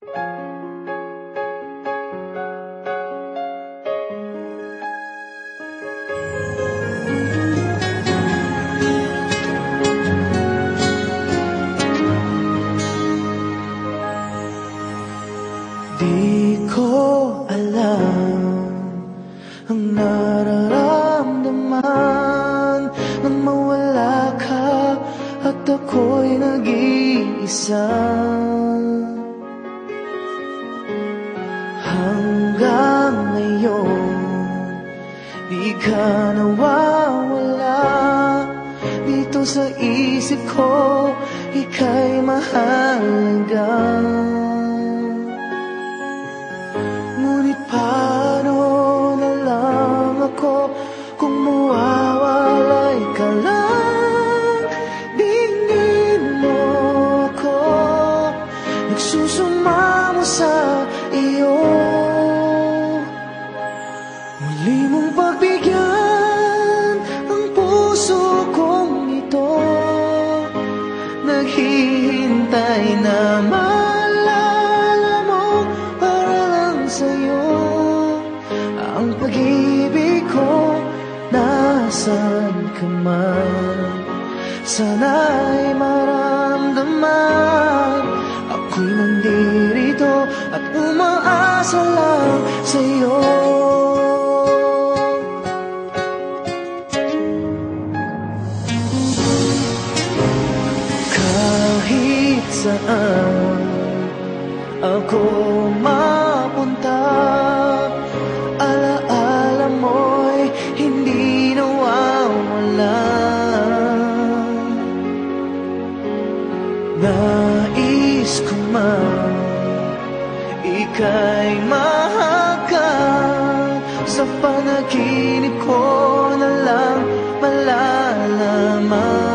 Di ko alam ang nararamdaman nang mawala ka at ako'y nag-iisa. Hanggang ngayon, di ka nawawala dito sa isip ko, ika'y mahalaga. Ngunit paano na lang ako kung mawawalay ka lang? Dingin mo ako, nagsusumamo sa iyo. Muli mong pagbigyan ang puso kong ito, naghihintay na maalala mo para lang sa'yo. Ang pag-ibig ko, nasan ka man, sana'y maramdaman. Ako'y nandirito at umaasa lang sa'yo. Kahit saan ako mapunta, alaala mo'y hindi nawawala. Nais ko man ika'y mahagkan, sa panaginip ko na lang malalaman.